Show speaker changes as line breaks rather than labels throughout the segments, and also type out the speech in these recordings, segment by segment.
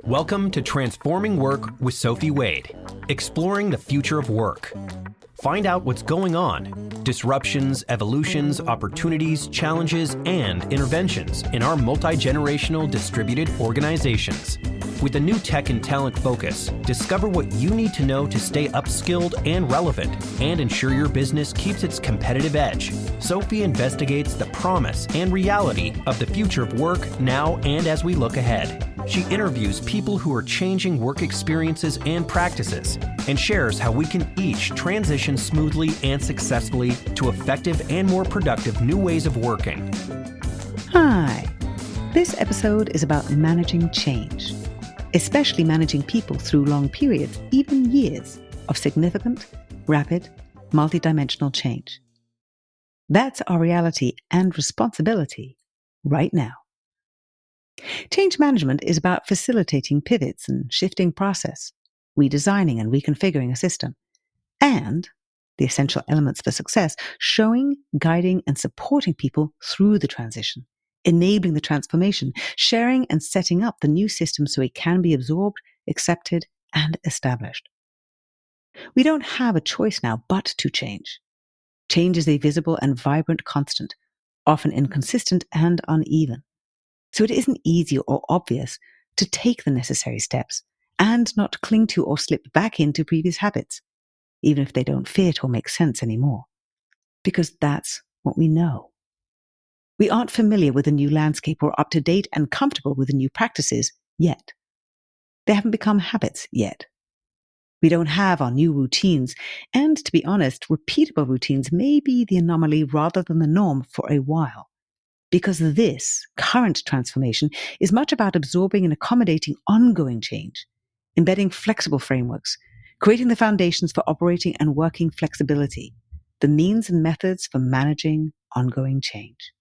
Welcome to Transforming Work with Sophie Wade, exploring the future of work. Find out what's going on, disruptions, evolutions, opportunities, challenges, and interventions in our multi-generational distributed organizations. With a new tech and talent focus, discover what you need to know to stay upskilled and relevant and ensure your business keeps its competitive edge. Sophie investigates the promise and reality of the future of work now and as we look ahead. She interviews people who are changing work experiences and practices and shares how we can each transition smoothly and successfully to effective and more productive new ways of working.
Hi. This episode is about managing change, especially managing people through long periods, even years, of significant, rapid, multidimensional change. That's our reality and responsibility right now. Change management is about facilitating pivots and shifting process, redesigning and reconfiguring a system, and the essential elements for success, showing, guiding, and supporting people through the transition, enabling the transformation, sharing and setting up the new system so it can be absorbed, accepted, and established. We don't have a choice now but to change. Change is a visible and vibrant constant, often inconsistent and uneven. So it isn't easy or obvious to take the necessary steps and not cling to or slip back into previous habits, even if they don't fit or make sense anymore, because that's what we know. We aren't familiar with a new landscape or up to date and comfortable with the new practices yet. They haven't become habits yet. We don't have our new routines, and to be honest, repeatable routines may be the anomaly rather than the norm for a while. Because this current transformation is much about absorbing and accommodating ongoing change, embedding flexible frameworks, creating the foundations for operating and working flexibility, the means and methods for managing ongoing change.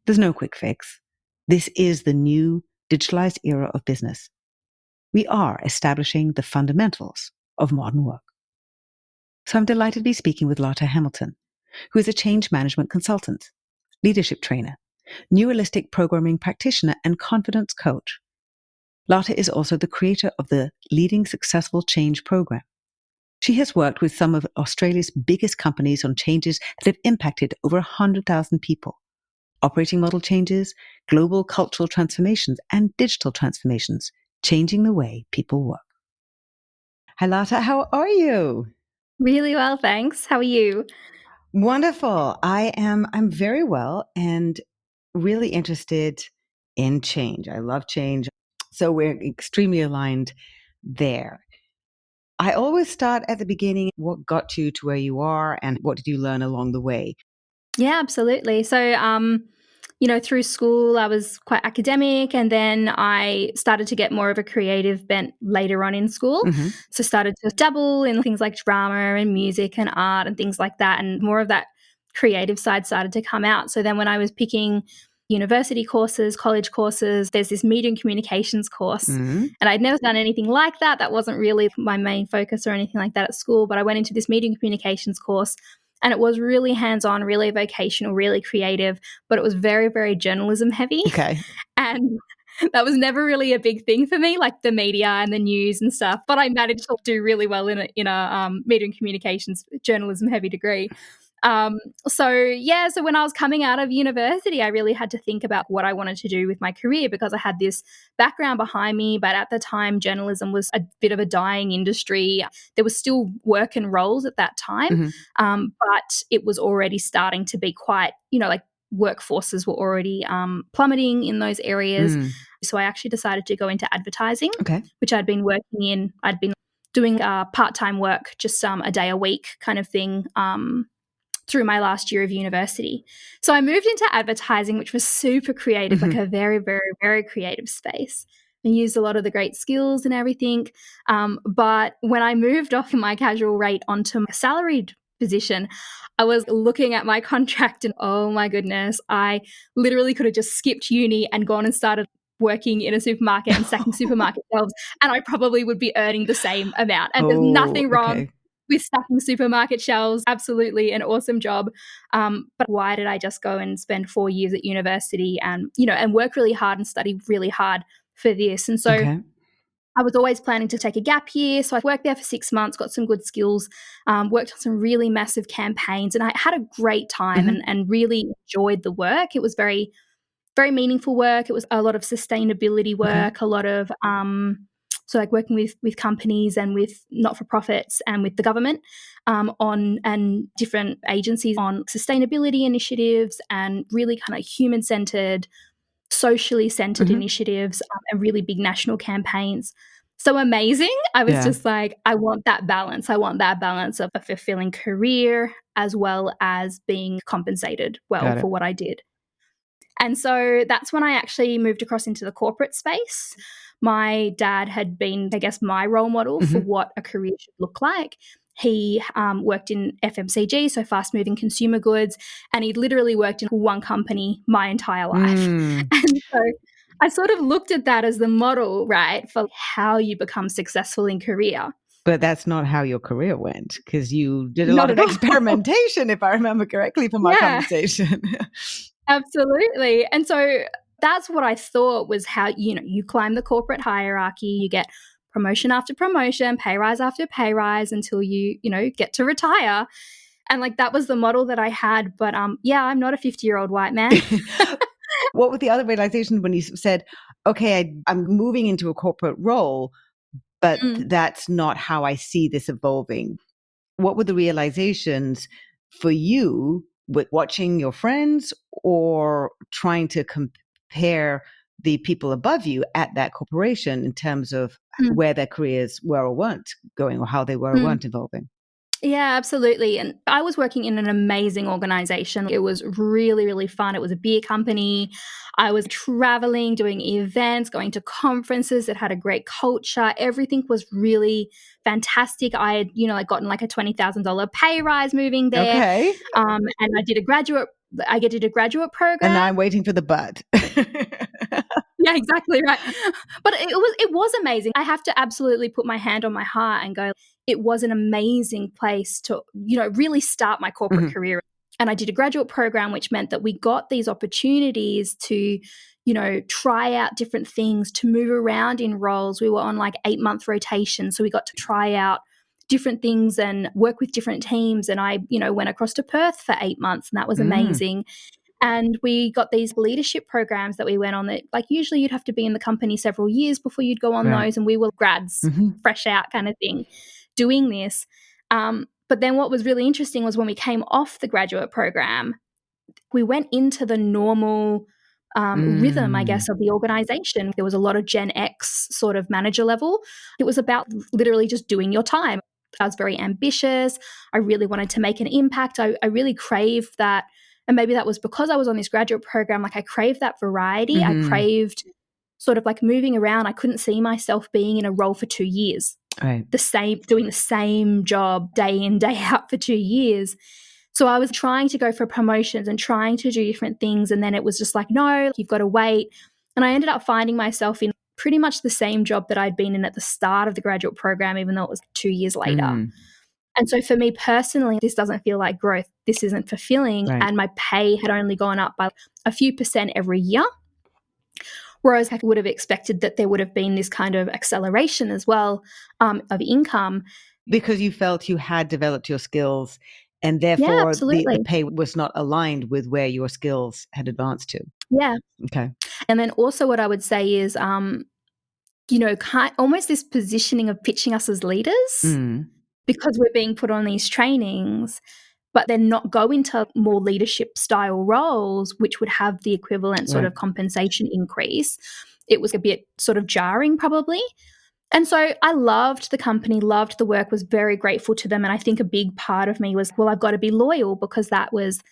There's no quick fix. This is the new digitalized era of business. We are establishing the fundamentals of modern work. So I'm delighted to be speaking with Lata Hamilton, who is a change management consultant, leadership trainer, neuralistic programming practitioner, and confidence coach. Lata is also the creator of the Leading Successful Change program. She has worked with some of Australia's biggest companies on changes that have impacted over 100,000 people, operating model changes, global cultural transformations, and digital transformations, changing the way people work. Hi, Lata. How are you?
Really well, thanks. How are you?
Wonderful. I'm very well and really interested in change. I love change. So we're extremely aligned there. I always start at the beginning. What got you to where you are and what did you learn along the way?
Yeah, absolutely. So, through school, I was quite academic, and then I started to get more of a creative bent later on in school.
Mm-hmm.
So started to dabble in things like drama and music and art and things like that, and more of that creative side started to come out. So then when I was picking university courses, college courses, there's this media and communications course.
Mm-hmm.
And I'd never done anything like that. That wasn't really my main focus or anything like that at school, but I went into this media and communications course. And it was really hands-on, really vocational, really creative, but it was very, very journalism heavy.
Okay.
And that was never really a big thing for me, like the media and the news and stuff. But I managed to do really well in a media and communications journalism heavy degree. So when I was coming out of university, I really had to think about what I wanted to do with my career because I had this background behind me. But at the time, journalism was a bit of a dying industry. There was still work and roles at that time, but it was already starting to be quite, workforces were already plummeting in those areas. So I actually decided to go into advertising, which I'd been working in. I'd been doing part-time work, just a day a week kind of thing, through my last year of university. So I moved into advertising, which was super creative, like a very, very, very creative space. I used a lot of the great skills and everything. But when I moved off my casual rate onto my salaried position, I was looking at my contract and, oh my goodness, I literally could have just skipped uni and gone and started working in a supermarket and stacking supermarket shelves, and I probably would be earning the same amount. And there's nothing wrong with stacking supermarket shelves. Absolutely an awesome job. But why did I just go and spend 4 years at university and work really hard and study really hard for this. And so
Okay.
I was always planning to take a gap year. So I worked there for 6 months, got some good skills, worked on some really massive campaigns, and I had a great time and really enjoyed the work. It was very, very meaningful work. It was a lot of sustainability work, a lot of so like working with companies and with not-for-profits and with the government on and different agencies on sustainability initiatives and really kind of human-centered, socially centered initiatives and really big national campaigns. So amazing. I was just like, I want that balance. I want that balance of a fulfilling career as well as being compensated well
Got it.
for what I did. And so that's when I actually moved across into the corporate space. My dad had been, I guess, my role model for what a career should look like. He worked in FMCG, so fast-moving consumer goods, and he literally worked in one company my entire life. And so I sort of looked at that as the model, right, for how you become successful in career.
But that's not how your career went, because you did a
Not
lot of
at all.
experimentation, if I remember correctly from our conversation.
Absolutely. And so that's what I thought was how, you climb the corporate hierarchy, you get promotion after promotion, pay rise after pay rise until you get to retire. And like that was the model that I had. But yeah, I'm not a 50-year-old white man.
What were the other realizations when you said, okay, I'm moving into a corporate role, but that's not how I see this evolving? What were the realizations for you with watching your friends or trying to compare the people above you at that corporation in terms of where their careers were or weren't going, or how they were or weren't evolving?
Yeah, absolutely. And I was working in an amazing organization. It was really, really fun. It was a beer company. I was traveling, doing events, going to conferences. It had a great culture. Everything was really fantastic. I had, gotten like a $20,000 pay rise moving there.
Okay.
And I did a graduate program.
And now I'm waiting for the but.
Yeah, exactly right. But it was amazing. I have to absolutely put my hand on my heart and go, it was an amazing place to, really start my corporate career. And I did a graduate program, which meant that we got these opportunities to, try out different things, to move around in roles. We were on like 8-month rotation. So we got to try out different things and work with different teams. And I, went across to Perth for 8 months, and that was amazing. And we got these leadership programs that we went on that, like, usually you'd have to be in the company several years before you'd go on those. And we were grads, fresh out kind of thing, doing this. But then what was really interesting was when we came off the graduate program, we went into the normal rhythm, I guess, of the organization. There was a lot of Gen X sort of manager level. It was about literally just doing your time. I was very ambitious. I really wanted to make an impact. I really craved that. And maybe that was because I was on this graduate program. Like I craved that variety. I craved sort of like moving around. I couldn't see myself being in a role for 2 years.
Right.
Doing the same job day in, day out for 2 years. So I was trying to go for promotions and trying to do different things. And then it was just like, no, you've got to wait. And I ended up finding myself in pretty much the same job that I'd been in at the start of the graduate program, even though it was 2 years later. And so for me personally, this doesn't feel like growth. This isn't fulfilling.
Right.
And my pay had only gone up by a few percent every year. Whereas I would have expected that there would have been this kind of acceleration as well of income.
Because you felt you had developed your skills, and therefore the pay was not aligned with where your skills had advanced to.
Yeah.
Okay.
And then also what I would say is, almost this positioning of pitching us as leaders because we're being put on these trainings, but then not go into more leadership style roles, which would have the equivalent sort of compensation increase. It was a bit sort of jarring probably. And so I loved the company, loved the work, was very grateful to them. And I think a big part of me was, well, I've got to be loyal because that was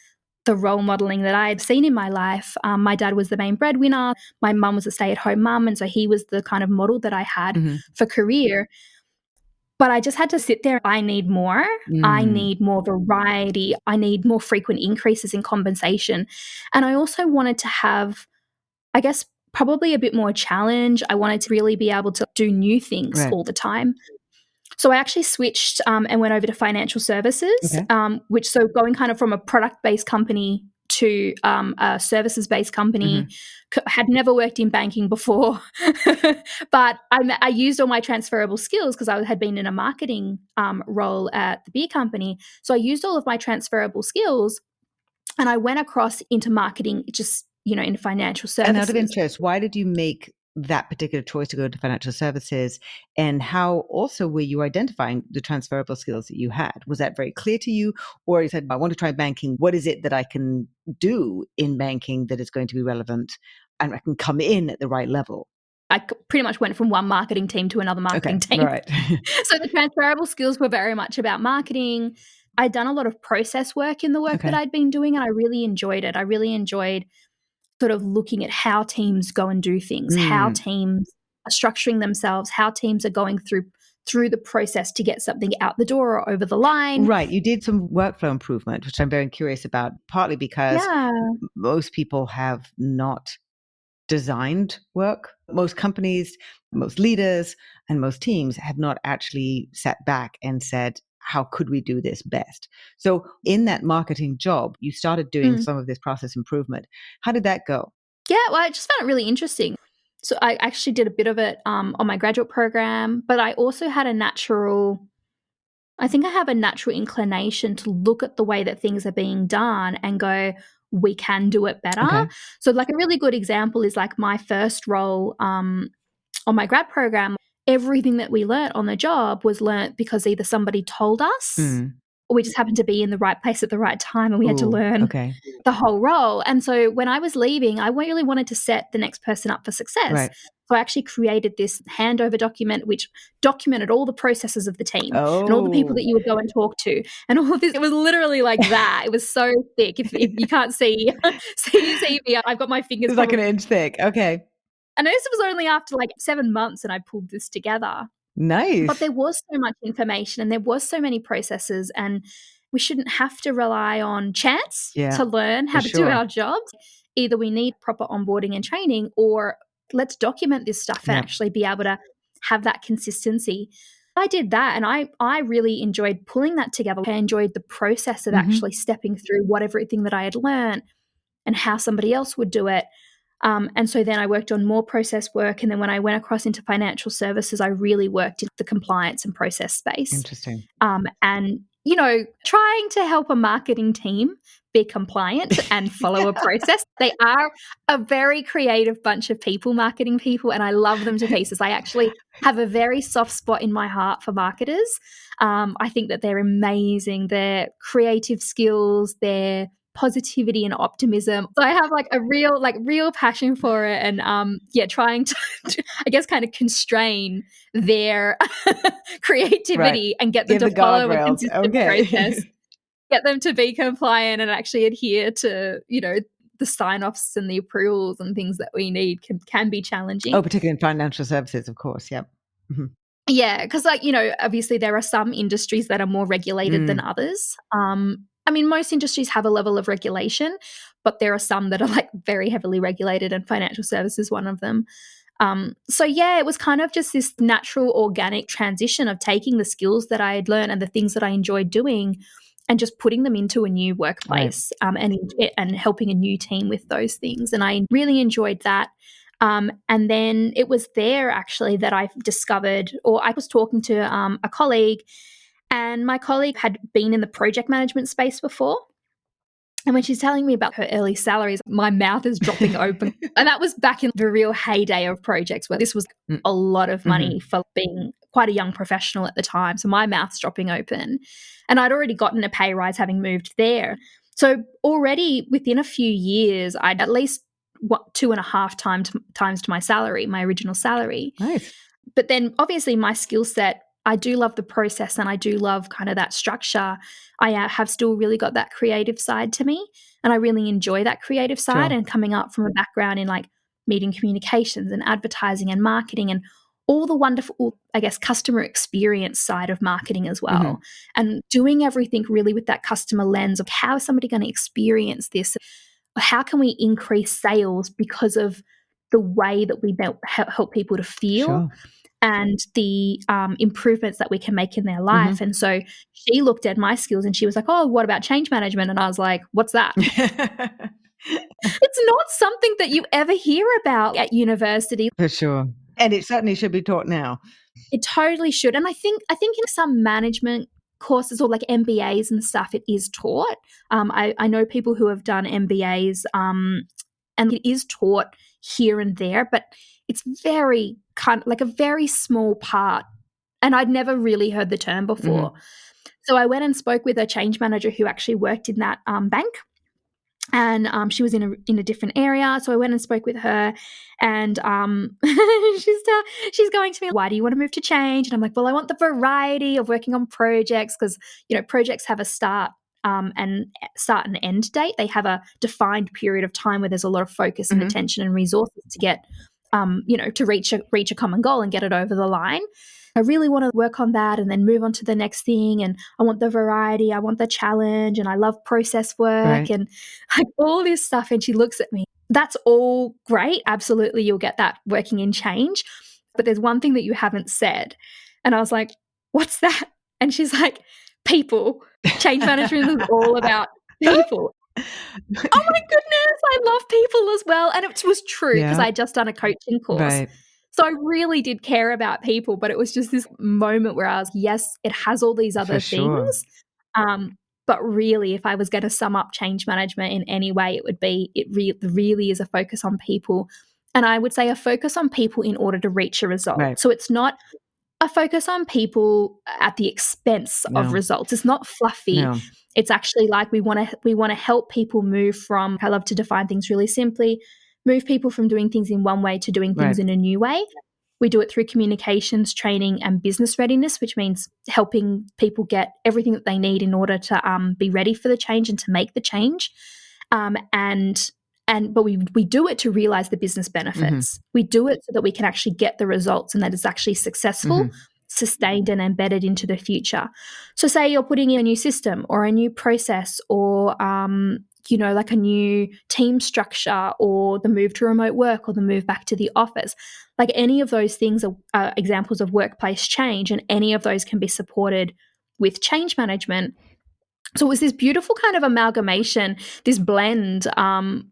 the role modeling that I had seen in my life. My dad was the main breadwinner. My mum was a stay-at-home mum. And so he was the kind of model that I had for career. But I just had to sit there. I need more. I need more variety. I need more frequent increases in compensation. And I also wanted to have, I guess, probably a bit more challenge. I wanted to really be able to do new things all the time. So I actually switched and went over to financial services, so going kind of from a product-based company to a services-based company. Had never worked in banking before, but I used all my transferable skills because I had been in a marketing role at the beer company. So I used all of my transferable skills, and I went across into marketing, just in financial services.
And out of interest, why did you make that particular choice to go to financial services, and how also were you identifying the transferable skills that you had? Was that very clear to you, or you said, I want to try banking. What is it that I can do in banking that is going to be relevant and I can come in at the right level?
I pretty much went from one marketing team to another marketing team.
Right.
So the transferable skills were very much about marketing. I'd done a lot of process work in the work that I'd been doing, and I really enjoyed it. I really enjoyed sort of looking at how teams go and do things, how teams are structuring themselves, how teams are going through the process to get something out the door or over the line.
Right. You did some workflow improvement, which I'm very curious about, partly because most people have not designed work. Most companies, most leaders, and most teams have not actually sat back and said, how could we do this best? So in that marketing job, you started doing some of this process improvement. How did that go?
Yeah, well, I just found it really interesting. So I actually did a bit of it on my graduate program, but I also had I have a natural inclination to look at the way that things are being done and go, we can do it better.
Okay.
So like a really good example is like my first role on my grad program. Everything that we learnt on the job was learnt because either somebody told us or we just happened to be in the right place at the right time and we had to learn the whole role. And so when I was leaving, I really wanted to set the next person up for success.
Right.
So I actually created this handover document which documented all the processes of the team and all the people that you would go and talk to and all of this. It was literally like that. It was so thick. If you can't see me, I've got my fingers.
It's like an inch thick. Okay.
And this was only after like 7 months and I pulled this together.
Nice.
But there was so much information and there was so many processes, and we shouldn't have to rely on chance to learn how to do our jobs. Either we need proper onboarding and training, or let's document this stuff and actually be able to have that consistency. I did that, and I really enjoyed pulling that together. I enjoyed the process of actually stepping through everything that I had learned and how somebody else would do it. And so then I worked on more process work. And then when I went across into financial services, I really worked in the compliance and process space.
Interesting.
And, trying to help a marketing team be compliant and follow a process. They are a very creative bunch of people, marketing people, and I love them to pieces. I actually have a very soft spot in my heart for marketers. I think that they're amazing. Their creative skills, their positivity and optimism. So I have like a real passion for it, and trying to I guess kind of constrain their creativity and get them to follow a consistent process. Get them to be compliant and actually adhere to, the sign-offs and the approvals and things that we need can be challenging.
Oh, particularly in financial services, of course. Yep. Mm-hmm.
Yeah, because obviously there are some industries that are more regulated than others. Most industries have a level of regulation, but there are some that are like very heavily regulated, and financial services is one of them. It was kind of just this natural, organic transition of taking the skills that I had learned and the things that I enjoyed doing and just putting them into a new workplace and helping a new team with those things. And I really enjoyed that. And then it was there actually that I discovered, or I was talking to a colleague, and my colleague had been in the project management space before. And when she's telling me about her early salaries, my mouth is dropping open. And that was back in the real heyday of projects, where this was a lot of money for being quite a young professional at the time. So my mouth's dropping open. And I'd already gotten a pay rise having moved there. So already within a few years, I'd at least 2.5 times to my salary, my original salary.
Nice.
But then obviously my skill set, I do love the process and I do love kind of that structure. I have still really got that creative side to me, and I really enjoy that creative side. And coming up from a background in like media communications and advertising and marketing and all the wonderful, I guess, customer experience side of marketing as well. And doing everything really with that customer lens of how is somebody going to experience this? How can we increase sales because of the way that we help people to feel? and the improvements that we can make in their life. And so she looked at my skills and she was like, oh, what about change management? And I was like, what's that? It's not something that you ever hear about at university.
For sure. And it certainly should be taught now.
It totally should. And I think in some management courses or like MBAs and stuff, it is taught. I know people who have done MBAs and it is taught here and there, but it's very kind of like a very small part. And I'd never really heard the term before. So I went and spoke with a change manager who actually worked in that bank. And she was in a different area. So I went and spoke with her and she's going to me, why do you want to move to change? And I'm like, well, I want the variety of working on projects because, you know, projects have a start and end date. They have a defined period of time where there's a lot of focus and attention and resources to get, to reach a common goal and get it over the line. I really want to work on that and then move on to the next thing. And I want the variety. I want the challenge. And I love process work and like all this stuff. And she looks at me. That's all great. Absolutely. You'll get that working in change. But there's one thing that you haven't said. And I was like, what's that? And she's like, people. Change management is all about people. Oh my goodness. I love people as well. And it was true because I had just done a coaching course. So I really did care about people, but it was just this moment where I was, yes, it has all these other things. But really, if I was going to sum up change management in any way, it would be, it really is a focus on people. And I would say a focus on people in order to reach a result. So it's not a focus on people at the expense of results. It's not fluffy. It's actually like we want to help people move from, I love to define things really simply, move people from doing things in one way to doing things in a new way. We do it through communications, training, and business readiness, which means helping people get everything that they need in order to be ready for the change and to make the change. But we do it to realize the business benefits. We do it so that we can actually get the results and that it's actually successful, sustained, and embedded into the future. So say you're putting in a new system or a new process or like a new team structure or the move to remote work or the move back to the office. Like any of those things are examples of workplace change, and any of those can be supported with change management. So it was this beautiful kind of amalgamation, this blend,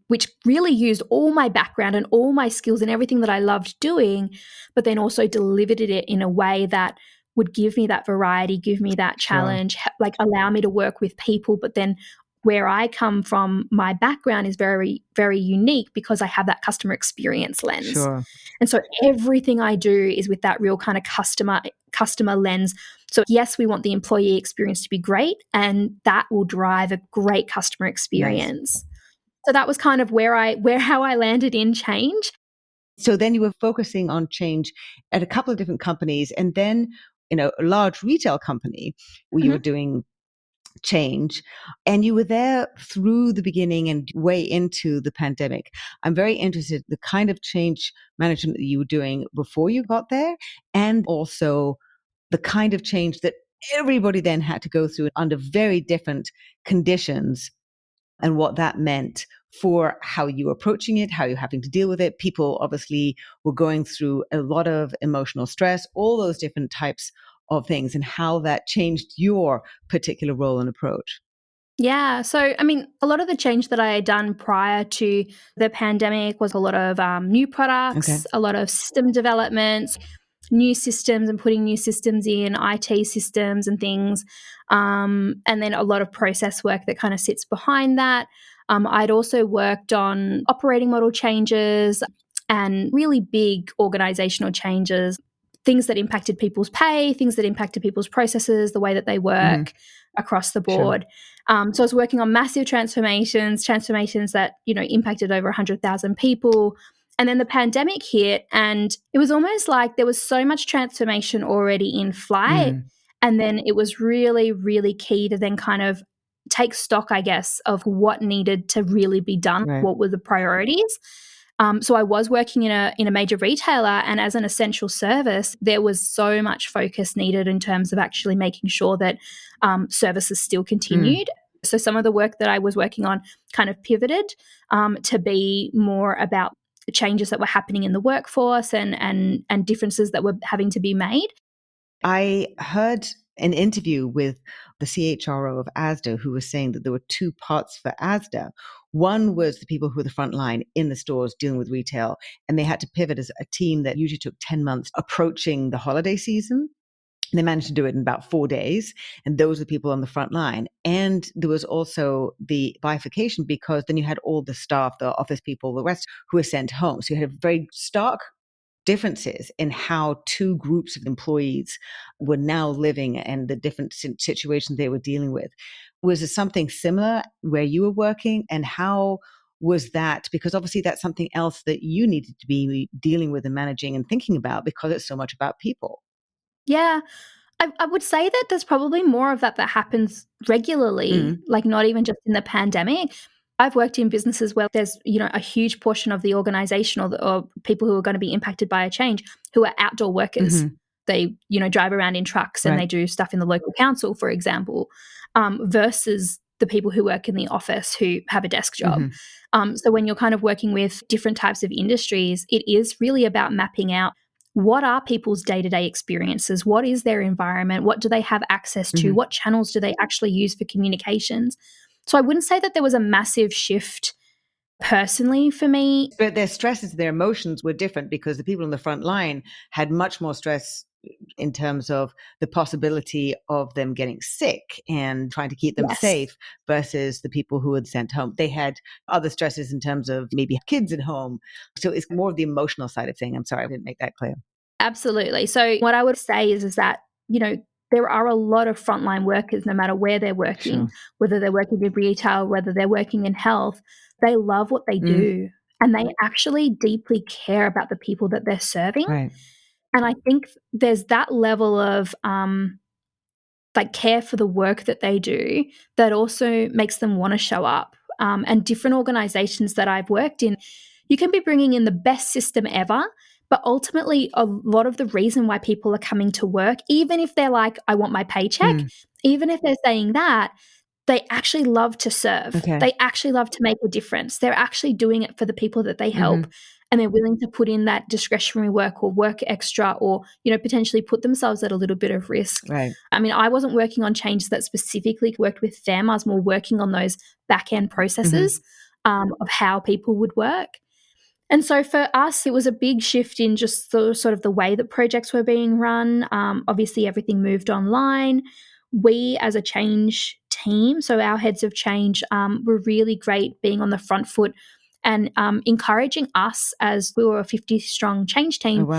which really used all my background and all my skills and everything that I loved doing, but then also delivered it in a way that would give me that variety, give me that challenge, like allow me to work with people, but then where I come from, my background is very, very unique because I have that customer experience lens. And so everything I do is with that real kind of customer lens. So yes, we want the employee experience to be great, and that will drive a great customer experience. So that was kind of how I landed in change.
So then you were focusing on change at a couple of different companies, and then, a large retail company where you were doing change, and you were there through the beginning and way into the pandemic. I'm very interested in the kind of change management that you were doing before you got there, and also the kind of change that everybody then had to go through under very different conditions, and what that meant for how you were approaching it, how you're having to deal with it. People obviously were going through a lot of emotional stress, all those different types of things, and how that changed your particular role and approach.
Yeah. So, I mean, a lot of the change that I had done prior to the pandemic was a lot of new products, a lot of system developments, new systems and putting new systems in, IT systems and things, and then a lot of process work that kind of sits behind that. I'd also worked on operating model changes and really big organizational changes, things that impacted people's pay, things that impacted people's processes, the way that they work across the board. So I was working on massive transformations that, impacted over 100,000 people. And then the pandemic hit, and it was almost like there was so much transformation already in flight. And then it was really, really key to then kind of take stock, I guess, of what needed to really be done, what were the priorities. So I was working in a major retailer, and as an essential service, there was so much focus needed in terms of actually making sure that services still continued. So some of the work that I was working on kind of pivoted to be more about changes that were happening in the workforce and differences that were having to be made.
I heard an interview with the CHRO of ASDA who was saying that there were two parts for ASDA. One was the people who were the front line in the stores dealing with retail, and they had to pivot as a team that usually took 10 months approaching the holiday season. They managed to do it in about 4 days. And those are the people on the front line. And there was also the bifurcation because then you had all the staff, the office people, the rest who were sent home. So you had a very stark differences in how two groups of employees were now living and the different situations they were dealing with. Was there something similar where you were working, and how was that? Because obviously that's something else that you needed to be dealing with and managing and thinking about because it's so much about people.
Yeah. I would say that there's probably more of that happens regularly, like not even just in the pandemic. I've worked in businesses where there's, a huge portion of the organization or people who are going to be impacted by a change who are outdoor workers. They, drive around in trucks and they do stuff in the local council, for example, versus the people who work in the office who have a desk job. So when you're kind of working with different types of industries, it is really about mapping out what are people's day-to-day experiences? What is their environment? What do they have access to? What channels do they actually use for communications? So I wouldn't say that there was a massive shift personally for me.
But their stresses, their emotions were different because the people on the front line had much more stress in terms of the possibility of them getting sick and trying to keep them safe versus the people who were sent home. They had other stresses in terms of maybe kids at home. So it's more of the emotional side of things. I'm sorry, I didn't make that clear.
Absolutely. So what I would say is that, there are a lot of frontline workers, no matter where they're working, whether they're working in retail, whether they're working in health, they love what they do and they actually deeply care about the people that they're serving.
Right.
And I think there's that level of care for the work that they do that also makes them want to show up. And different organizations that I've worked in, you can be bringing in the best system ever, but ultimately a lot of the reason why people are coming to work, even if they're like, I want my paycheck, even if they're saying that, they actually love to serve.
Okay.
They actually love to make a difference. They're actually doing it for the people that they help. And they're willing to put in that discretionary work or work extra or, potentially put themselves at a little bit of risk.
Right.
I mean, I wasn't working on changes that specifically worked with them. I was more working on those back-end processes of how people would work. And so for us, it was a big shift in just the sort of the way that projects were being run. Obviously, everything moved online. We as a change team, so our heads of change, were really great being on the front foot and encouraging us, as we were a 50-strong change team,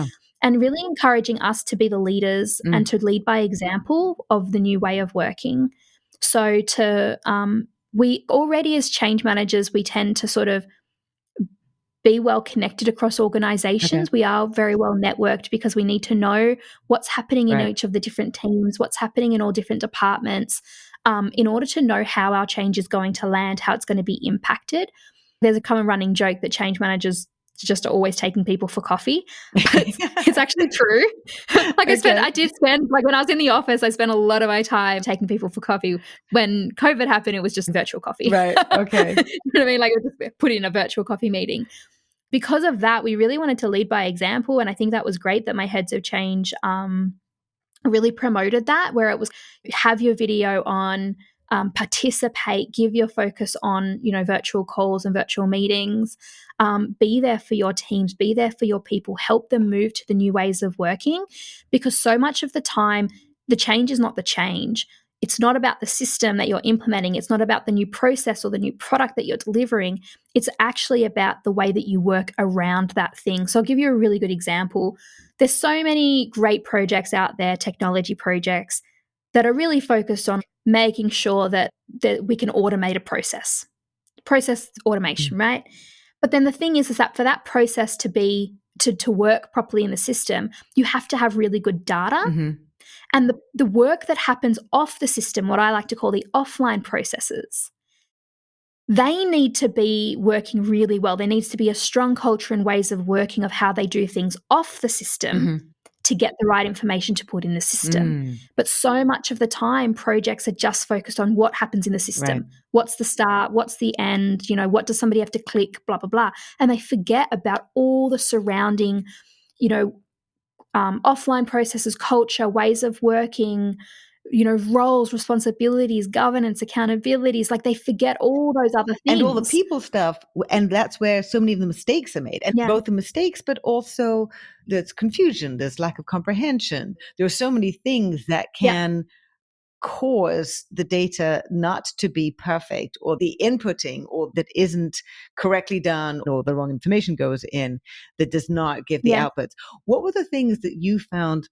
and really encouraging us to be the leaders and to lead by example of the new way of working. So we already as change managers, we tend to sort of be well connected across organizations. We are very well networked because we need to know what's happening in each of the different teams, what's happening in all different departments, in order to know how our change is going to land, how it's going to be impacted. There's a common running joke that change managers just are always taking people for coffee, but it's actually true. I did spend, when I was in the office, I spent a lot of my time taking people for coffee. When COVID happened, it was just virtual coffee.
Right. Okay.
You know what I mean? It was just put in a virtual coffee meeting. Because of that, we really wanted to lead by example. And I think that was great that my heads of change really promoted that, where it was have your video on, participate, give your focus on, virtual calls and virtual meetings, be there for your teams, be there for your people, help them move to the new ways of working. Because so much of the time, the change is not the change. It's not about the system that you're implementing. It's not about the new process or the new product that you're delivering. It's actually about the way that you work around that thing. So I'll give you a really good example. There's so many great projects out there, technology projects, that are really focused on making sure that we can automate a process automation, right? But then the thing is that for that process to work properly in the system, you have to have really good data. And the work that happens off the system, what I like to call the offline processes, they need to be working really well. There needs to be a strong culture and ways of working of how they do things off the system to get the right information to put in the system. But so much of the time, projects are just focused on what happens in the system.
Right.
What's the start? What's the end? You know, what does somebody have to click? Blah, blah, blah. And they forget about all the surrounding, you know, offline processes, culture, ways of working, you know, roles, responsibilities, governance, accountabilities. Like they forget all those other things.
And all the people stuff. And that's where so many of the mistakes are made. And both the mistakes, but also there's confusion, there's lack of comprehension. There are so many things that can cause the data not to be perfect, or the inputting or that isn't correctly done, or the wrong information goes in that does not give the outputs. What were the things that you found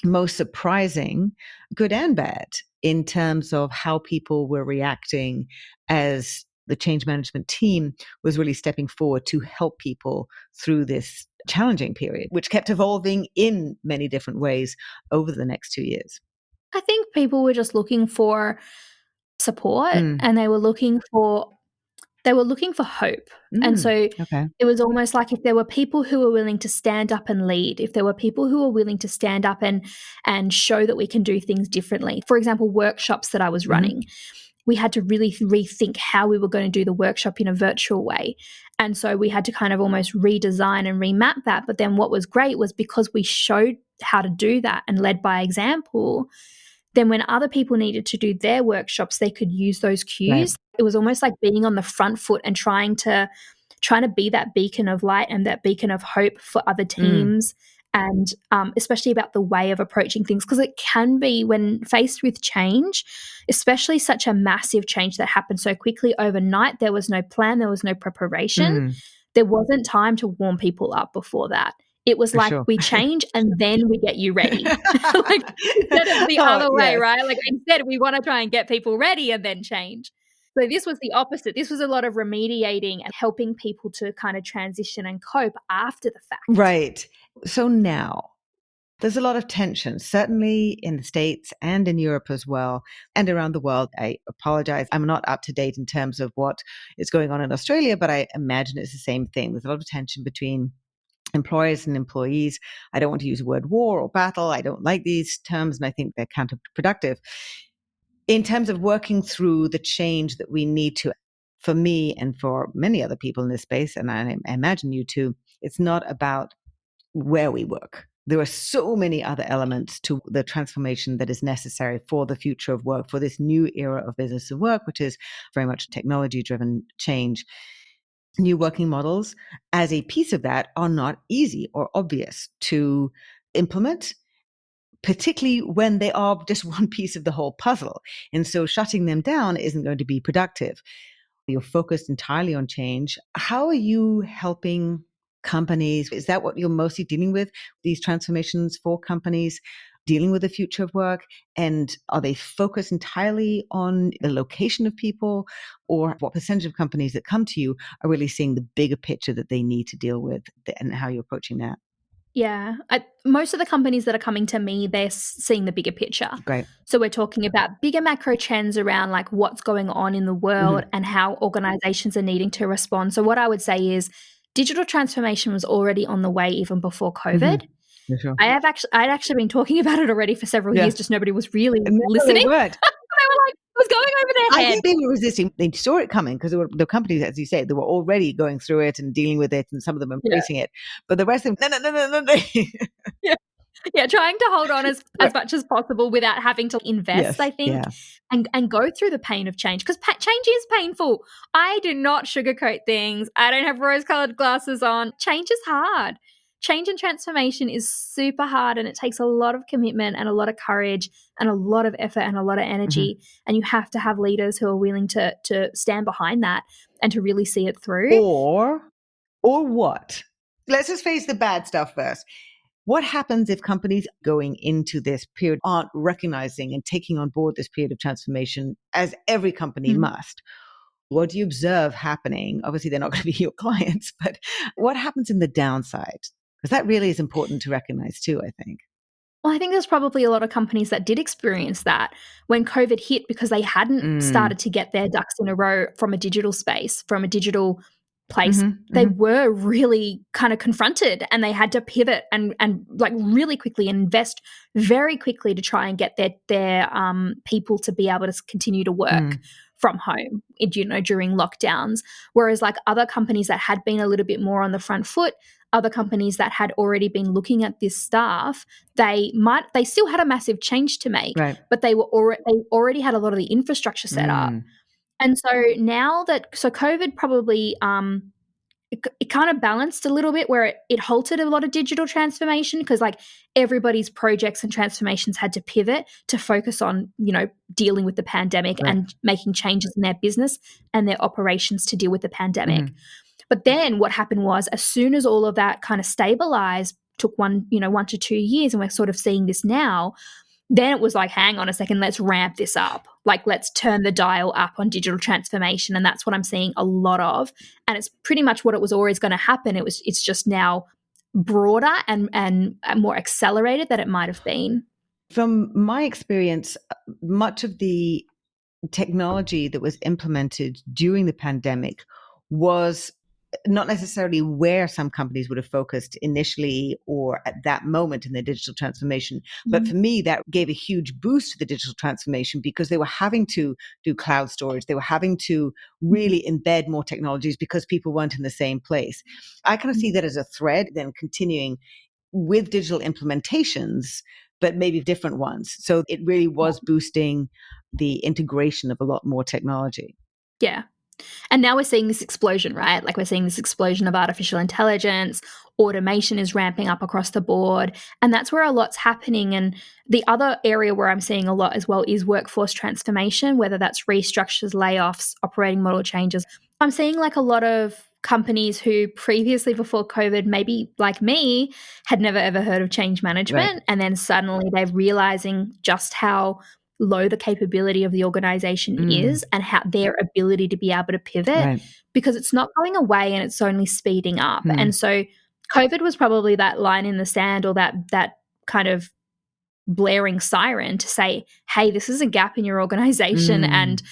most surprising, good and bad, in terms of how people were reacting as the change management team was really stepping forward to help people through this challenging period, which kept evolving in many different ways over the next 2 years?
I think people were just looking for support, and they were looking for hope. And so it was almost like if there were people who were willing to stand up and lead, if there were people who were willing to stand up and show that we can do things differently. For example, workshops that I was running, we had to really rethink how we were going to do the workshop in a virtual way. And so we had to kind of almost redesign and remap that. But then what was great was because we showed how to do that and led by example, then when other people needed to do their workshops, they could use those cues. It was almost like being on the front foot and trying to be that beacon of light and that beacon of hope for other teams. And especially about the way of approaching things, because it can be, when faced with change, especially such a massive change that happened so quickly overnight, there was no plan, there was no preparation. There wasn't time to warm people up before that. It was like we change and then we get you ready. Like instead of the other way, right? Like instead we want to try and get people ready and then change. So this was the opposite. This was a lot of remediating and helping people to kind of transition and cope after the fact.
Right. So now there's a lot of tension, certainly in the States and in Europe as well, and around the world. I apologize, I'm not up to date in terms of what is going on in Australia, but I imagine it's the same thing. There's a lot of tension between employers and employees. I don't want to use the word war or battle. I don't like these terms, and I think they're counterproductive. In terms of working through the change that we need to, for me and for many other people in this space, and I imagine you too, it's not about where we work. There are so many other elements to the transformation that is necessary for the future of work, for this new era of business and work, which is very much technology-driven change. New working models as a piece of that are not easy or obvious to implement, particularly when they are just one piece of the whole puzzle. And so shutting them down isn't going to be productive. You're focused entirely on change. How are you helping companies? Is that what you're mostly dealing with, these transformations for companies? Dealing with the future of work? And are they focused entirely on the location of people, or what percentage of companies that come to you are really seeing the bigger picture that they need to deal with, and how you're approaching that?
Yeah. Most of the companies that are coming to me, they're seeing the bigger picture.
Great.
So we're talking about bigger macro trends around like what's going on in the world and how organizations are needing to respond. So what I would say is digital transformation was already on the way even before COVID.
Yeah, sure.
I'd actually been talking about it already for several years, just nobody was really listening.
They weren't.
They were like, it was going over their
I
head.
think they were resisting. They saw it coming because the companies, as you say, they were already going through it and dealing with it, and some of them embracing it. But the rest of them, no.
Yeah, trying to hold on as much as possible without having to invest, I think, and go through the pain of change, because change is painful. I do not sugarcoat things. I don't have rose-colored glasses on. Change is hard. Change and transformation is super hard, and it takes a lot of commitment and a lot of courage and a lot of effort and a lot of energy. And you have to have leaders who are willing to stand behind that and to really see it through.
Or what? Let's just face the bad stuff first. What happens if companies going into this period aren't recognizing and taking on board this period of transformation, as every company must? What do you observe happening? Obviously, they're not going to be your clients, but what happens in the downside? Because that really is important to recognize too, I think.
Well, I think there's probably a lot of companies that did experience that when COVID hit, because they hadn't started to get their ducks in a row from a digital space, from a digital place, they were really kind of confronted, and they had to pivot and like really quickly invest very quickly to try and get their people to be able to continue to work from home, during lockdowns. Whereas like other companies that had been a little bit more on the front foot, other companies that had already been looking at this stuff, they still had a massive change to make,
right.
but they already had a lot of the infrastructure set up. And so now so COVID probably it kind of balanced a little bit where it halted a lot of digital transformation, because like everybody's projects and transformations had to pivot to focus on, dealing with the pandemic and making changes in their business and their operations to deal with the pandemic. But then what happened was, as soon as all of that kind of stabilized, took 1 to 2 years, and we're sort of seeing this now, then it was like, hang on a second, let's ramp this up. Like, let's turn the dial up on digital transformation. And that's what I'm seeing a lot of. And it's pretty much what it was always going to happen. It's just now broader and more accelerated than it might have been.
From my experience, much of the technology that was implemented during the pandemic was not necessarily where some companies would have focused initially or at that moment in their digital transformation. But for me, that gave a huge boost to the digital transformation, because they were having to do cloud storage. They were having to really embed more technologies because people weren't in the same place. I kind of see that as a thread then continuing with digital implementations, but maybe different ones. So it really was boosting the integration of a lot more technology.
Yeah. And now we're seeing this explosion, right? Like, we're seeing this explosion of artificial intelligence. Automation is ramping up across the board. And that's where a lot's happening. And the other area where I'm seeing a lot as well is workforce transformation, whether that's restructures, layoffs, operating model changes. I'm seeing like a lot of companies who previously, before COVID, maybe like me, had never ever heard of change management.
Right.
And then suddenly they're realizing just how low the capability of the organization is, and how their ability to be able to pivot, because it's not going away and it's only speeding up. And so COVID was probably that line in the sand, or that kind of blaring siren to say, hey, this is a gap in your organization, and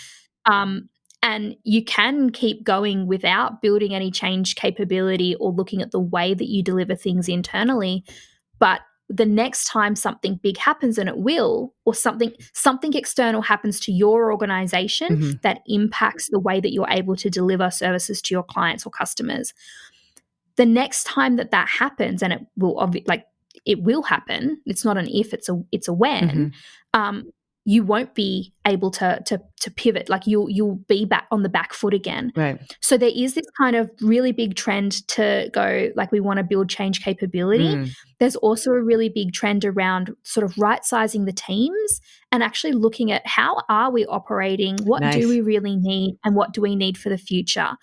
you can keep going without building any change capability or looking at the way that you deliver things internally. But the next time something big happens, and it will, or something external happens to your organization that impacts the way that you're able to deliver services to your clients or customers, the next time that happens, and it will happen, it's not an if, it's a when, you won't be able to pivot. Like, you'll be back on the back foot again.
Right.
So there is this kind of really big trend to go, like, we want to build change capability. There's also a really big trend around sort of right-sizing the teams and actually looking at how are we operating, what do we really need, and what do we need for the future?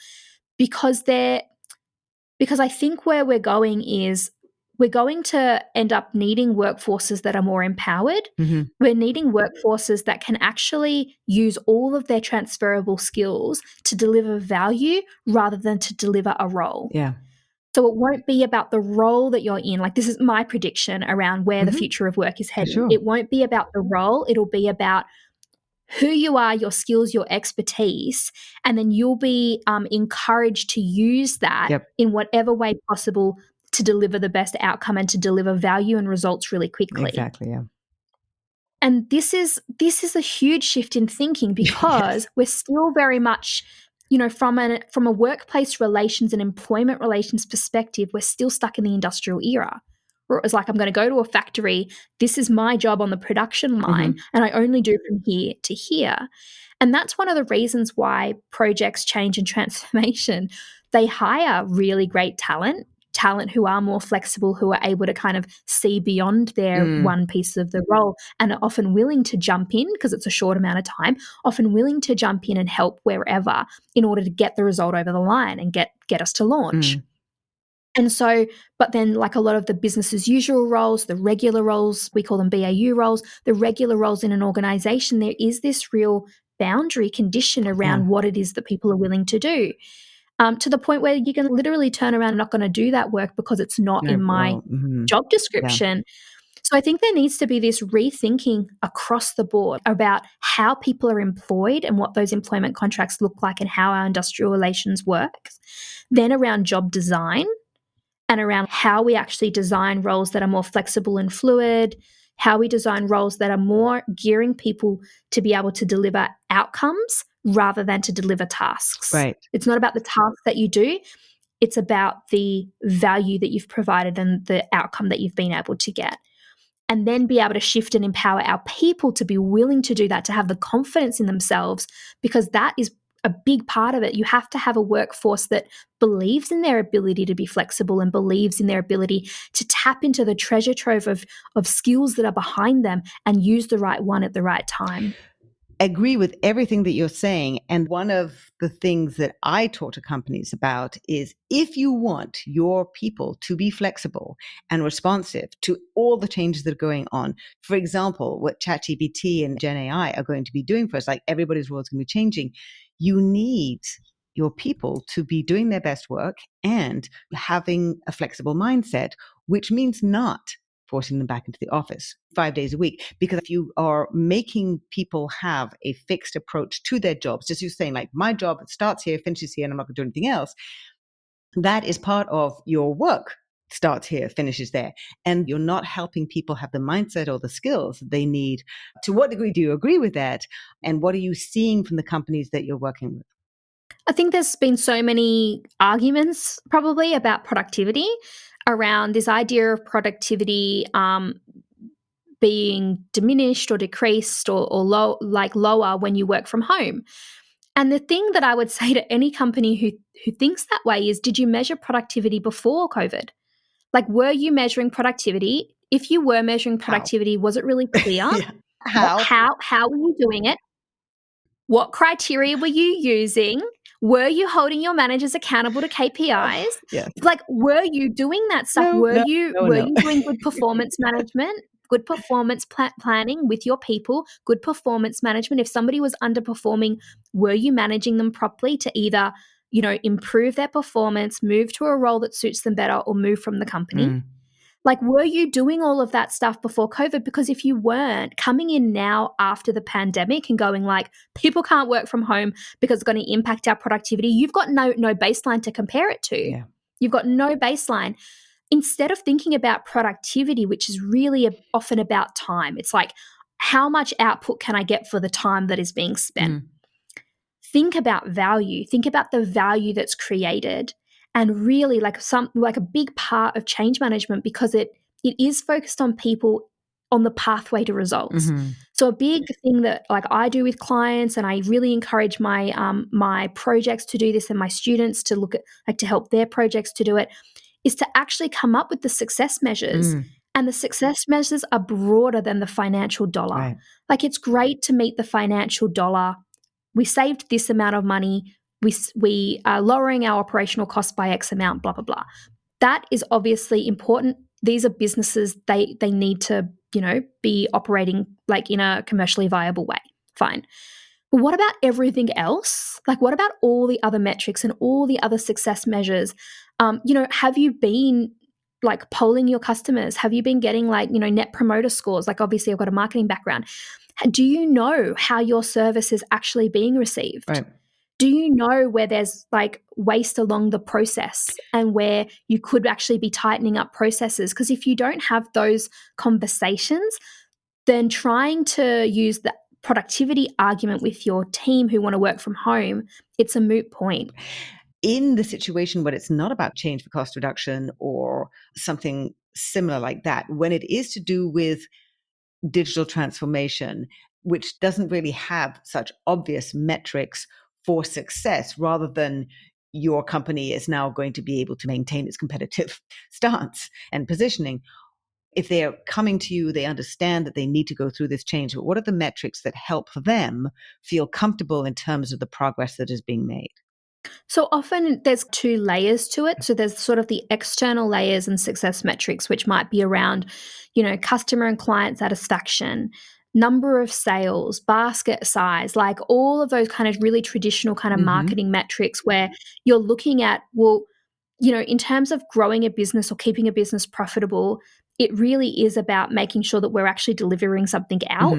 Because I think where we're going is, we're going to end up needing workforces that are more empowered. We're needing workforces that can actually use all of their transferable skills to deliver value rather than to deliver a role.
Yeah.
So it won't be about the role that you're in. Like, this is my prediction around where the future of work is heading.
Sure.
It won't be about the role. It'll be about who you are, your skills, your expertise, and then you'll be encouraged to use that in whatever way possible to deliver the best outcome and to deliver value and results really quickly.
Exactly, yeah.
And this is a huge shift in thinking, because we're still very much, from a workplace relations and employment relations perspective, we're still stuck in the industrial era. Where it was like, I'm going to go to a factory, this is my job on the production line, and I only do from here to here. And that's one of the reasons why projects, change and transformation, they hire really great talent who are more flexible, who are able to kind of see beyond their one piece of the role, and are often willing to jump in, because it's a short amount of time, often willing to jump in and help wherever in order to get the result over the line and get us to launch. And so, but then, like, a lot of the business as usual roles, the regular roles, we call them BAU roles, the regular roles in an organization, there is this real boundary condition around what it is that people are willing to do, to the point where you can literally turn around and not going to do that work because it's not in my job description. So I think there needs to be this rethinking across the board about how people are employed and what those employment contracts look like and how our industrial relations work. Then around job design and around how we actually design roles that are more flexible and fluid, how we design roles that are more gearing people to be able to deliver outcomes rather than to deliver tasks.
Right.
It's not about the task that you do. It's about the value that you've provided and the outcome that you've been able to get. And then be able to shift and empower our people to be willing to do that, to have the confidence in themselves, because that is a big part of it. You have to have a workforce that believes in their ability to be flexible and believes in their ability to tap into the treasure trove of skills that are behind them and use the right one at the right time.
Agree with everything that you're saying. And one of the things that I talk to companies about is if you want your people to be flexible and responsive to all the changes that are going on, for example, what ChatGPT and Gen AI are going to be doing for us, like everybody's role is going to be changing, you need your people to be doing their best work and having a flexible mindset, which means not forcing them back into the office 5 days a week. Because if you are making people have a fixed approach to their jobs, just you saying like, my job starts here, finishes here, and I'm not going to do anything else, that is part of your work. Starts here, finishes there. And you're not helping people have the mindset or the skills they need. To what degree do you agree with that? And what are you seeing from the companies that you're working with?
I think there's been so many arguments probably about productivity around this idea of productivity being diminished or decreased or lower when you work from home. And the thing that I would say to any company who thinks that way is, did you measure productivity before COVID? Like, were you measuring productivity? If you were measuring productivity, was it really clear?
Yeah. How?
How were you doing it? What criteria were you using? Were you holding your managers accountable to KPIs?
Yes.
Like, were you doing that stuff? Were you
No.
doing good performance management, good performance planning with your people, good performance management? If somebody was underperforming, were you managing them properly to either, improve their performance, move to a role that suits them better, or move from the company? Like, were you doing all of that stuff before COVID? Because if you weren't, coming in now after the pandemic and going like, people can't work from home because it's going to impact our productivity, you've got no baseline to compare it to.
Yeah.
You've got no baseline. Instead of thinking about productivity, which is really often about time, it's like, how much output can I get for the time that is being spent? Think about value. Think about the value that's created. And really like a big part of change management, because it is focused on people on the pathway to results. So a big thing that like I do with clients, and I really encourage my my projects to do this and my students to look at like to help their projects to do it, is to actually come up with the success measures. And the success measures are broader than the financial dollar.
Right.
Like, it's great to meet the financial dollar. We saved this amount of money. We are lowering our operational costs by X amount, blah, blah, blah. That is obviously important. These are businesses, they need to, be operating like in a commercially viable way. Fine. But what about everything else? Like, what about all the other metrics and all the other success measures? Have you been like polling your customers? Have you been getting like, net promoter scores? Like, obviously I've got a marketing background. Do you know how your service is actually being received?
Right.
Do you know where there's like waste along the process and where you could actually be tightening up processes? Because if you don't have those conversations, then trying to use the productivity argument with your team who want to work from home, it's a moot point.
In the situation where it's not about change for cost reduction or something similar like that, when it is to do with digital transformation, which doesn't really have such obvious metrics for success, rather than your company is now going to be able to maintain its competitive stance and positioning. If they are coming to you, they understand that they need to go through this change. But what are the metrics that help them feel comfortable in terms of the progress that is being made?
So often there's two layers to it. So there's sort of the external layers and success metrics, which might be around, customer and client satisfaction, number of sales, basket size, like all of those kind of really traditional kind of marketing metrics where you're looking at, well, in terms of growing a business or keeping a business profitable, it really is about making sure that we're actually delivering something out,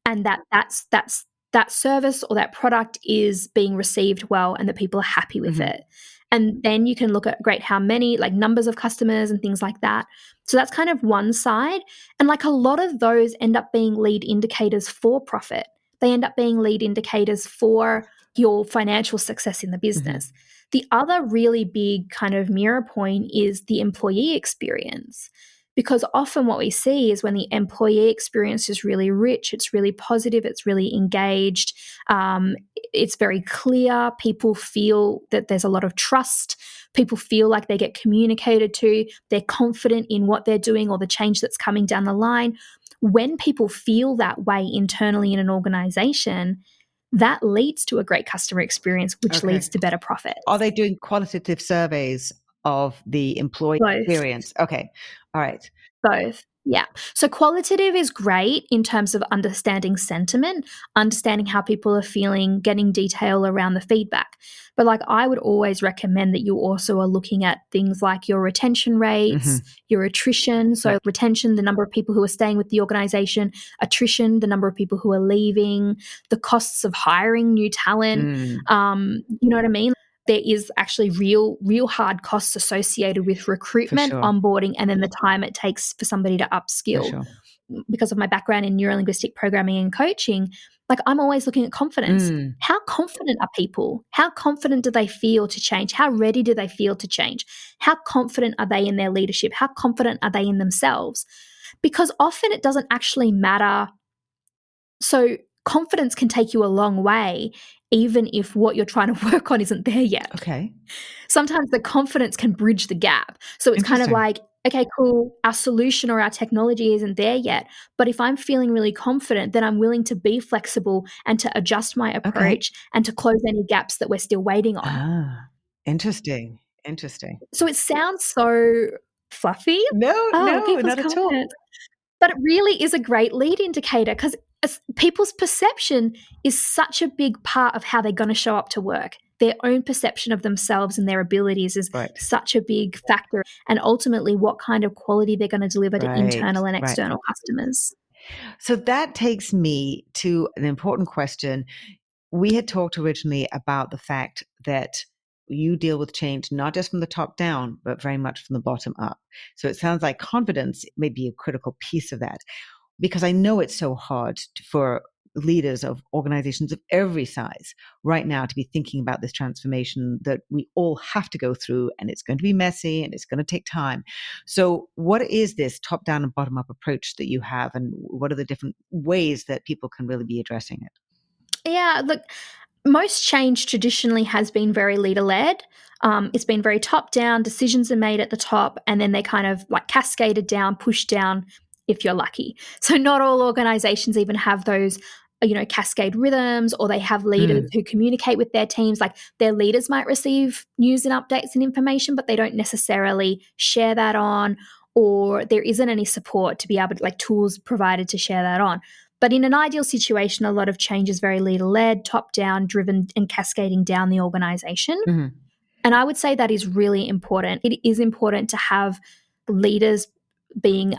and that service or that product is being received well and that people are happy with it. And then you can look at, great, how many, like numbers of customers and things like that. So that's kind of one side. And like a lot of those end up being lead indicators for profit. They end up being lead indicators for your financial success in the business. The other really big kind of mirror point is the employee experience. Because often what we see is when the employee experience is really rich, it's really positive, it's really engaged, it's very clear, people feel that there's a lot of trust, people feel like they get communicated to, they're confident in what they're doing or the change that's coming down the line. When people feel that way internally in an organization, that leads to a great customer experience, which leads to better profits.
Are they doing qualitative surveys of the employee experience? Okay. All right.
Both. Yeah. So qualitative is great in terms of understanding sentiment, understanding how people are feeling, getting detail around the feedback. But like I would always recommend that you also are looking at things like your retention rates, your attrition. So retention, the number of people who are staying with the organization, attrition, the number of people who are leaving, the costs of hiring new talent. You know what I mean? There is actually real hard costs associated with recruitment, onboarding, and then the time it takes for somebody to upskill. Because of my background in neurolinguistic programming and coaching, like I'm always looking at confidence. How confident are people? How confident do they feel to change? How ready do they feel to change? How confident are they in their leadership? How confident are they in themselves? Because often it doesn't actually matter. So confidence can take you a long way, even if what you're trying to work on isn't there yet.
Okay.
Sometimes the confidence can bridge the gap. So it's kind of like, okay, cool, our solution or our technology isn't there yet. But if I'm feeling really confident, then I'm willing to be flexible and to adjust my approach and to close any gaps that we're still waiting on.
Interesting.
So it sounds so fluffy.
No,
people's
not at all.
But it really is a great lead indicator because people's perception is such a big part of how they're going to show up to work. Their own perception of themselves and their abilities is such a big factor, and ultimately what kind of quality they're going to deliver to internal and external customers.
So that takes me to an important question. We had talked originally about the fact that you deal with change not just from the top down, but very much from the bottom up. So it sounds like confidence may be a critical piece of that, because I know it's so hard for leaders of organizations of every size right now to be thinking about this transformation that we all have to go through, and it's going to be messy and it's going to take time. So what is this top down and bottom up approach that you have, and what are the different ways that people can really be addressing it?
Yeah, look, most change traditionally has been very leader-led. It's been very top-down, decisions are made at the top, and then they kind of like cascaded down, pushed down if you're lucky. So not all organizations even have those, cascade rhythms, or they have leaders who communicate with their teams. Like their leaders might receive news and updates and information, but they don't necessarily share that on, or there isn't any support to be able to, like tools provided to share that on. But in an ideal situation, a lot of change is very leader-led, top-down, driven, and cascading down the organization. And I would say that is really important. It is important to have leaders being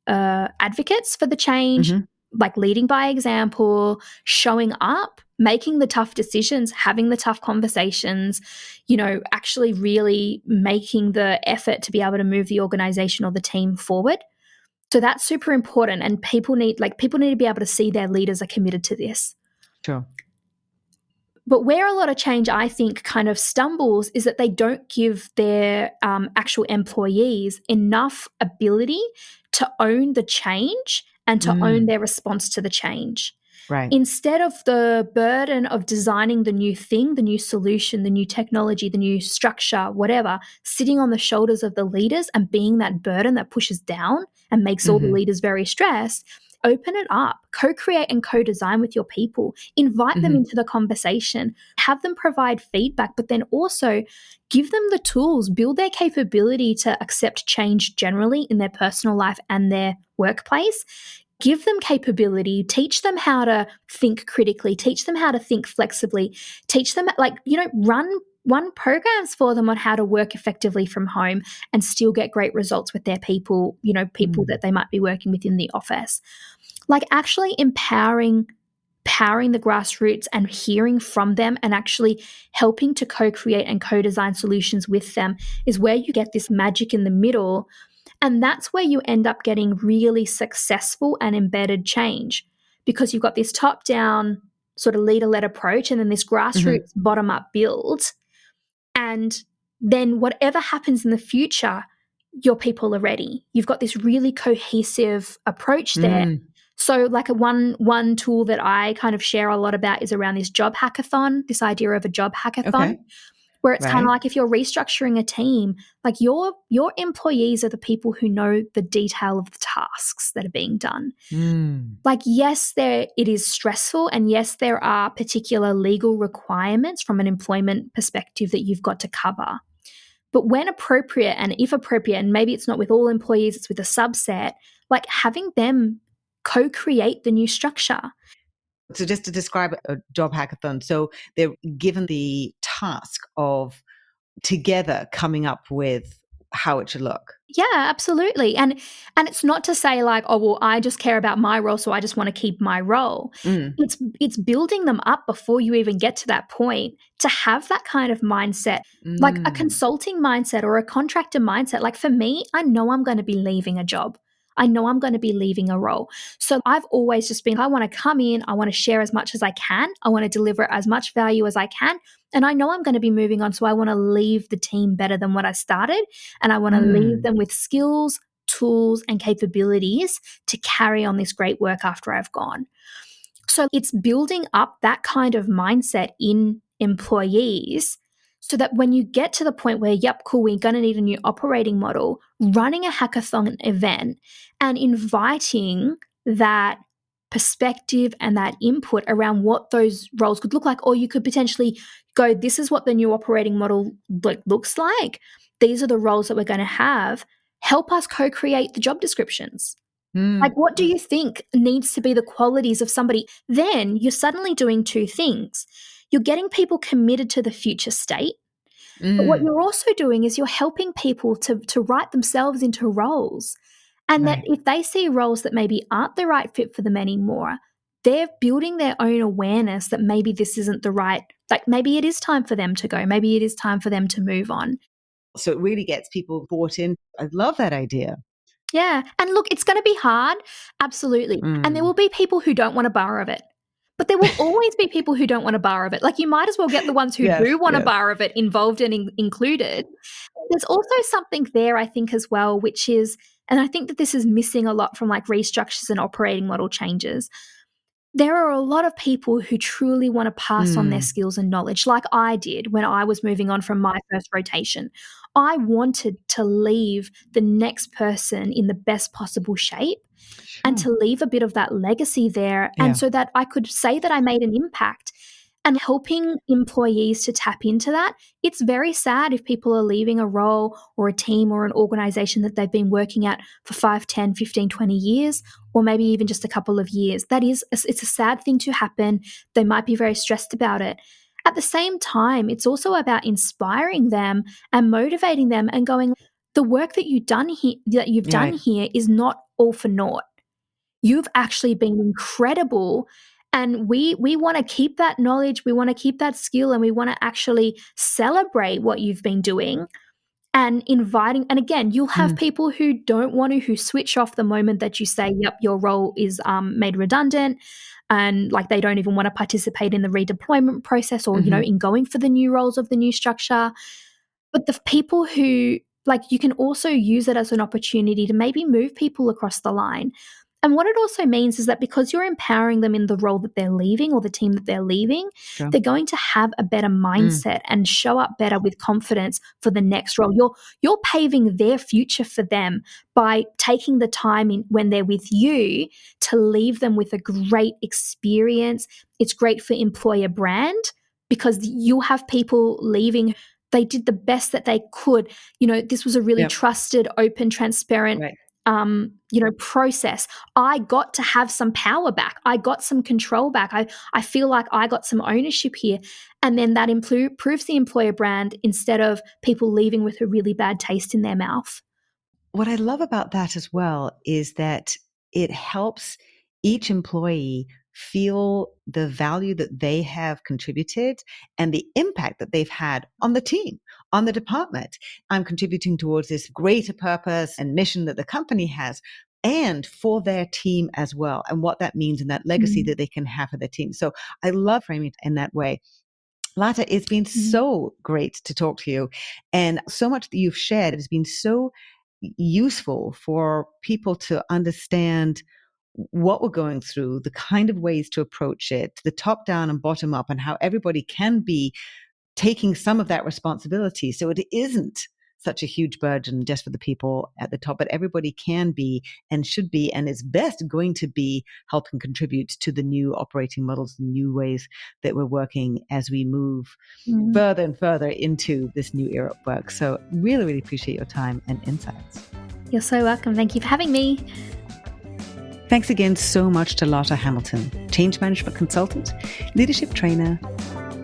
advocates for the change, like leading by example, showing up, making the tough decisions, having the tough conversations, actually really making the effort to be able to move the organization or the team forward. So that's super important, and people need to be able to see their leaders are committed to this.
Sure.
But where a lot of change, I think, kind of stumbles is that they don't give their actual employees enough ability to own the change and to own their response to the change.
Right.
Instead of the burden of designing the new thing, the new solution, the new technology, the new structure, whatever, sitting on the shoulders of the leaders and being that burden that pushes down and makes all the leaders very stressed, open it up, co-create and co-design with your people, invite them into the conversation, have them provide feedback, but then also give them the tools, build their capability to accept change generally in their personal life and their workplace. Give them capability, teach them how to think critically, teach them how to think flexibly, teach them, run run programs for them on how to work effectively from home and still get great results with their people, people that they might be working with in the office. Like actually empowering the grassroots and hearing from them and actually helping to co-create and co-design solutions with them is where you get this magic in the middle. And that's where you end up getting really successful and embedded change, because you've got this top-down sort of leader-led approach and then this grassroots bottom-up build. And then whatever happens in the future, your people are ready. You've got this really cohesive approach there. So like one tool that I kind of share a lot about is around this job hackathon, this idea of a job hackathon, where it's kind of like if you're restructuring a team, like your employees are the people who know the detail of the tasks that are being done. Like, yes, it is stressful, and yes, there are particular legal requirements from an employment perspective that you've got to cover. But when appropriate, and if appropriate, and maybe it's not with all employees, it's with a subset, like having them co-create the new structure.
So just to describe a job hackathon, so they're given the task of together coming up with how it should look.
Yeah, absolutely. And it's not to say like, oh, well, I just care about my role, so I just want to keep my role. It's building them up before you even get to that point to have that kind of mindset, like a consulting mindset or a contractor mindset. Like for me, I know I'm going to be leaving a job. I know I'm going to be leaving a role. So I've always just been, I want to come in, I want to share as much as I can. I want to deliver as much value as I can. And I know I'm going to be moving on. So I want to leave the team better than what I started. And I want to leave them with skills, tools, and capabilities to carry on this great work after I've gone. So it's building up that kind of mindset in employees so that when you get to the point where, yep, cool, we're going to need a new operating model, running a hackathon event and inviting that perspective and that input around what those roles could look like. Or you could potentially go, this is what the new operating model looks like. These are the roles that we're going to have. Help us co-create the job descriptions. Like, what do you think needs to be the qualities of somebody? Then you're suddenly doing two things. You're getting people committed to the future state. But what you're also doing is you're helping people to write themselves into roles. And that if they see roles that maybe aren't the right fit for them anymore, they're building their own awareness that maybe this isn't the right, like maybe it is time for them to go. Maybe it is time for them to move on.
So it really gets people bought in. I love that idea.
Yeah. And look, it's going to be hard. Absolutely. And there will be people who don't want a bar of it. But there will always be people who don't want a bar of it. Like you might as well get the ones who do want a bar of it involved and included. There's also something there, I think, as well, which is, and I think that this is missing a lot from like restructures and operating model changes. There are a lot of people who truly want to pass on their skills and knowledge, like I did when I was moving on from my first rotation. I wanted to leave the next person in the best possible shape and to leave a bit of that legacy there, and so that I could say that I made an impact. And helping employees to tap into that, it's very sad if people are leaving a role or a team or an organization that they've been working at for 5, 10, 15, 20 years, or maybe even just a couple of years. It's a sad thing to happen. They might be very stressed about it. At the same time, it's also about inspiring them and motivating them and going, the work that you've done here is not all for naught. You've actually been incredible. And we want to keep that knowledge, we want to keep that skill, and we want to actually celebrate what you've been doing and inviting. And again, you'll have people who don't want to, who switch off the moment that you say, yep, your role is made redundant, and like they don't even want to participate in the redeployment process or, in going for the new roles of the new structure. But the people who, like, you can also use it as an opportunity to maybe move people across the line. And what it also means is that because you're empowering them in the role that they're leaving or the team that they're leaving, they're going to have a better mindset and show up better with confidence for the next role. You're paving their future for them by taking the time when they're with you to leave them with a great experience. It's great for employer brand because you'll have people leaving. They did the best that they could. This was a really trusted, open, transparent process. I got to have some power back. I got some control back. I feel like I got some ownership here. And then that improves the employer brand instead of people leaving with a really bad taste in their mouth.
What I love about that as well is that it helps each employee feel the value that they have contributed and the impact that they've had on the team, on the department. I'm contributing towards this greater purpose and mission that the company has, and for their team as well, and what that means and that legacy that they can have for their team. So I love framing it in that way. Lata, it's been so great to talk to you, and so much that you've shared has been so useful for people to understand what we're going through, the kind of ways to approach it, the top down and bottom up, and how everybody can be taking some of that responsibility. So it isn't such a huge burden just for the people at the top, but everybody can be and should be, and is best going to be helping contribute to the new operating models, the new ways that we're working as we move further and further into this new era of work. So really, really appreciate your time and insights.
You're so welcome. Thank you for having me.
Thanks again so much to Lata Hamilton, change management consultant, leadership trainer,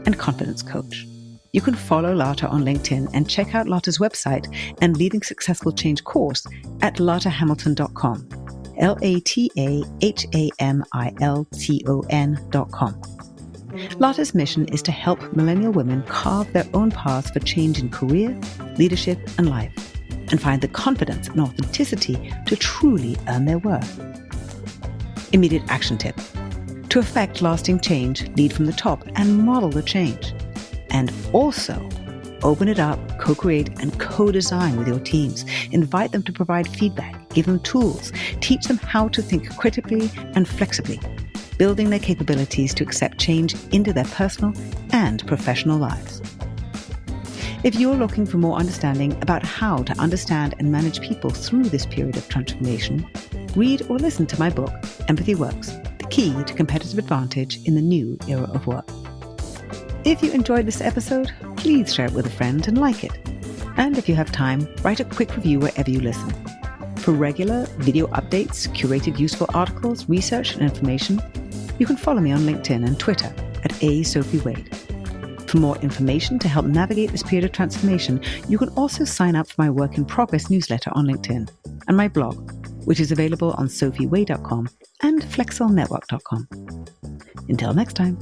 and confidence coach. You can follow Lata on LinkedIn and check out Lata's website and Leading Successful Change course at latahamilton.com. LataHamilton.com. Lata's mission is to help millennial women carve their own paths for change in career, leadership, and life, and find the confidence and authenticity to truly earn their worth. Immediate action tip. To effect lasting change, lead from the top and model the change. And also, open it up, co-create, and co-design with your teams. Invite them to provide feedback, give them tools, teach them how to think critically and flexibly, building their capabilities to accept change into their personal and professional lives. If you're looking for more understanding about how to understand and manage people through this period of transformation, read or listen to my book, Empathy Works, The Key to Competitive Advantage in the New Era of Work. If you enjoyed this episode, please share it with a friend and like it. And if you have time, write a quick review wherever you listen. For regular video updates, curated useful articles, research, and information, you can follow me on LinkedIn and Twitter at @SophieWade. For more information to help navigate this period of transformation, you can also sign up for my Work in Progress newsletter on LinkedIn and my blog, which is available on sophiewade.com and flexiblenetwork.com. Until next time.